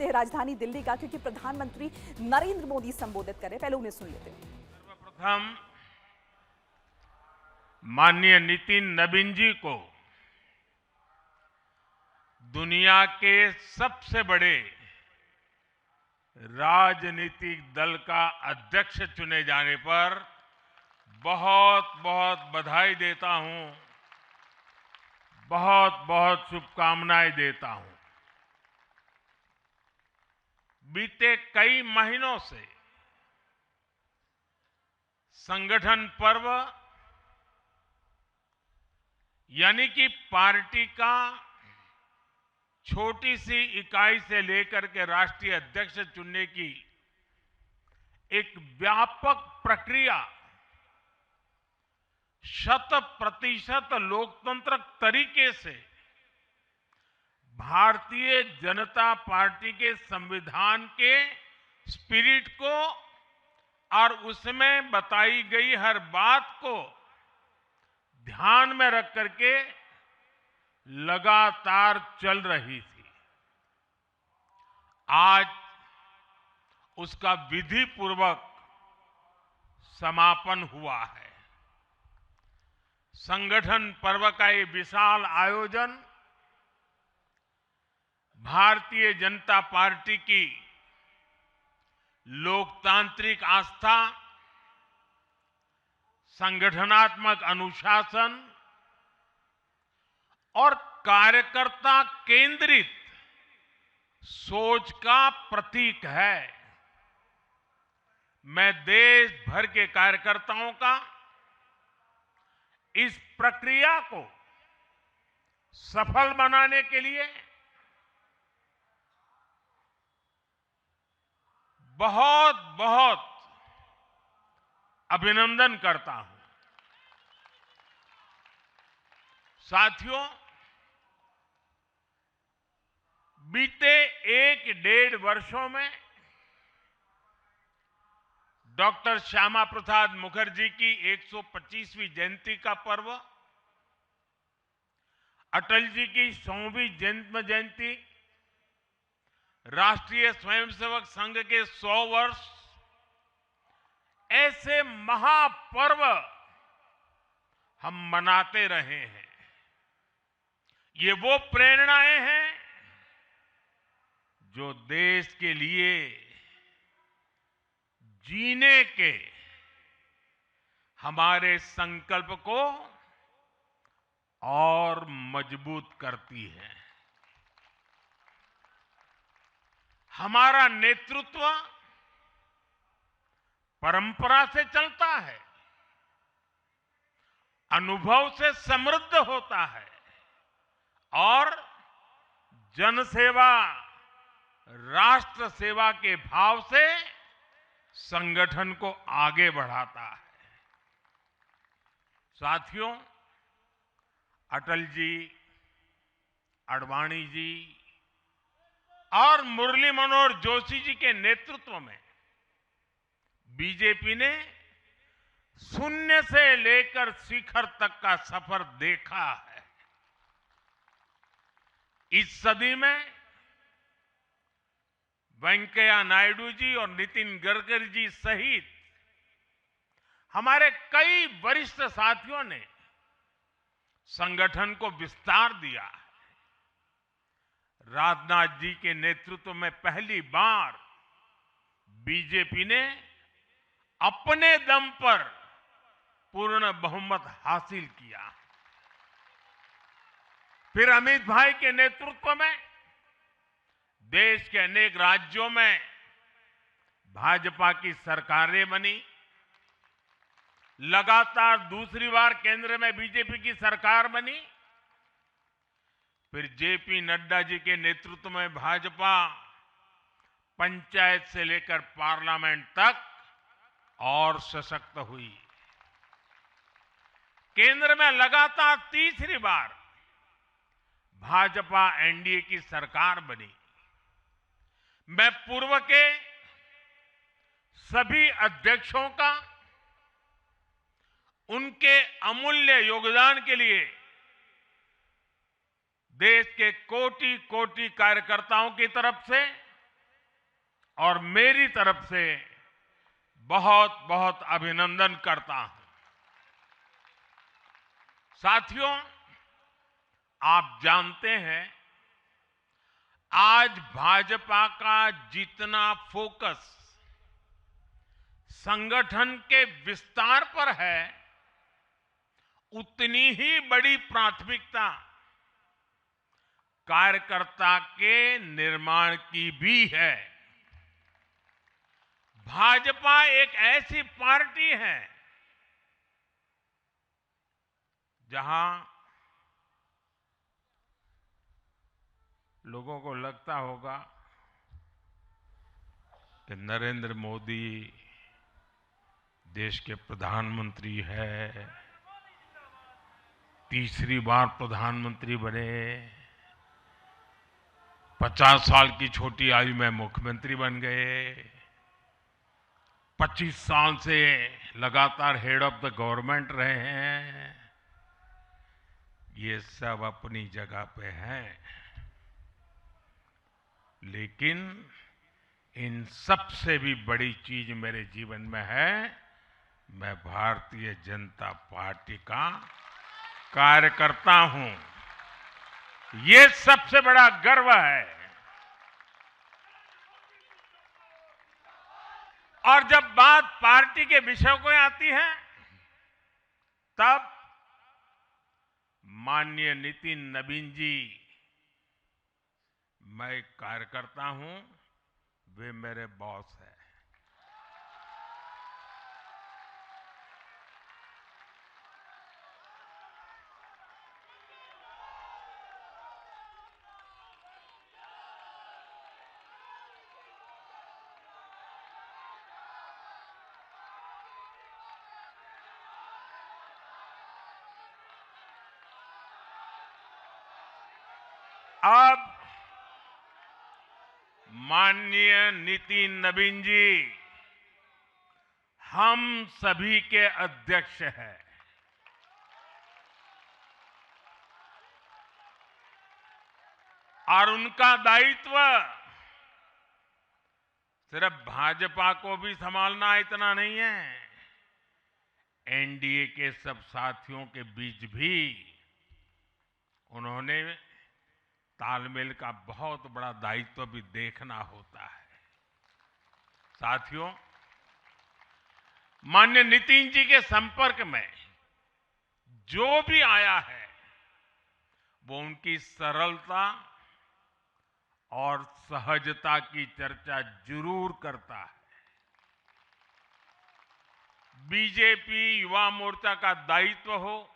हैं राजधानी दिल्ली का, क्योंकि प्रधानमंत्री नरेंद्र मोदी संबोधित कर रहे हैं। पहले उन्हें सुन लेते हैं। सर्वप्रथम माननीय नितिन नवीन जी को दुनिया के सबसे बड़े राजनीतिक दल का अध्यक्ष चुने जाने पर बहुत बहुत बधाई देता हूं, बहुत बहुत शुभकामनाएं देता हूं। बीते कई महीनों से संगठन पर्व यानी कि पार्टी का छोटी सी इकाई से लेकर के राष्ट्रीय अध्यक्ष चुनने की एक व्यापक प्रक्रिया 100% लोकतंत्र तरीके से भारतीय जनता पार्टी के संविधान के स्पिरिट को और उसमें बताई गई हर बात को ध्यान में रख करके लगातार चल रही थी। आज उसका विधि पूर्वक समापन हुआ है। संगठन पर्व का ये विशाल आयोजन भारतीय जनता पार्टी की लोकतांत्रिक आस्था, संगठनात्मक अनुशासन और कार्यकर्ता केंद्रित सोच का प्रतीक है। मैं देश भर के कार्यकर्ताओं का इस प्रक्रिया को सफल बनाने के लिए बहुत बहुत अभिनंदन करता हूं। साथियों, बीते 1-1.5 वर्षों में डॉक्टर श्यामा प्रसाद मुखर्जी की 125वीं जयंती का पर्व, अटल जी की 100वीं जन्म जयंती, राष्ट्रीय स्वयंसेवक संघ के 100 वर्ष, ऐसे महापर्व हम मनाते रहे हैं। ये वो प्रेरणाएं हैं जो देश के लिए जीने के हमारे संकल्प को और मजबूत करती है। हमारा नेतृत्व परंपरा से चलता है, अनुभव से समृद्ध होता है और जनसेवा, राष्ट्र सेवा के भाव से संगठन को आगे बढ़ाता है। साथियों, अटल जी, आडवाणी जी और मुरली मनोहर जोशी जी के नेतृत्व में बीजेपी ने शून्य से लेकर शिखर तक का सफर देखा है। इस सदी में वेंकैया नायडू जी और नितिन गडकरी जी सहित हमारे कई वरिष्ठ साथियों ने संगठन को विस्तार दिया है। राजनाथ जी के नेतृत्व में पहली बार बीजेपी ने अपने दम पर पूर्ण बहुमत हासिल किया। फिर अमित भाई के नेतृत्व में देश के अनेक राज्यों में भाजपा की सरकारें बनी। लगातार दूसरी बार केंद्र में बीजेपी की सरकार बनी। फिर जेपी नड्डा जी के नेतृत्व में भाजपा पंचायत से लेकर पार्लियामेंट तक और सशक्त हुई। केंद्र में लगातार तीसरी बार भाजपा एनडीए की सरकार बनी। मैं पूर्व के सभी अध्यक्षों का उनके अमूल्य योगदान के लिए देश के कोटि कोटि कार्यकर्ताओं की तरफ से और मेरी तरफ से बहुत बहुत अभिनंदन करता हूं। साथियों, आप जानते हैं आज भाजपा का जितना फोकस संगठन के विस्तार पर है, उतनी ही बड़ी प्राथमिकता कार्यकर्ता के निर्माण की भी है। भाजपा एक ऐसी पार्टी है जहां लोगों को लगता होगा कि नरेंद्र मोदी देश के प्रधानमंत्री है, तीसरी बार प्रधानमंत्री बने, 50 साल की छोटी आयु में मुख्यमंत्री बन गए, 25 साल से लगातार हेड ऑफ द गवर्नमेंट रहे हैं। ये सब अपनी जगह पे हैं, लेकिन इन सबसे भी बड़ी चीज मेरे जीवन में है, मैं भारतीय जनता पार्टी का कार्यकर्ता हूं। ये सबसे बड़ा गर्व है। और जब बात पार्टी के विषयों को आती है, तब माननीय नितिन नवीन जी, मैं एक कार्यकर्ता हूं, वे मेरे बॉस हैं। अब माननीय नितिन नवीन जी हम सभी के अध्यक्ष हैं। और उनका दायित्व सिर्फ भाजपा को भी संभालना इतना नहीं है, एनडीए के सब साथियों के बीच भी उन्होंने तालमेल का बहुत बड़ा दायित्व भी देखना होता है। साथियों, माननीय नितिन जी के संपर्क में जो भी आया है, वो उनकी सरलता और सहजता की चर्चा जरूर करता है। बीजेपी युवा मोर्चा का दायित्व हो,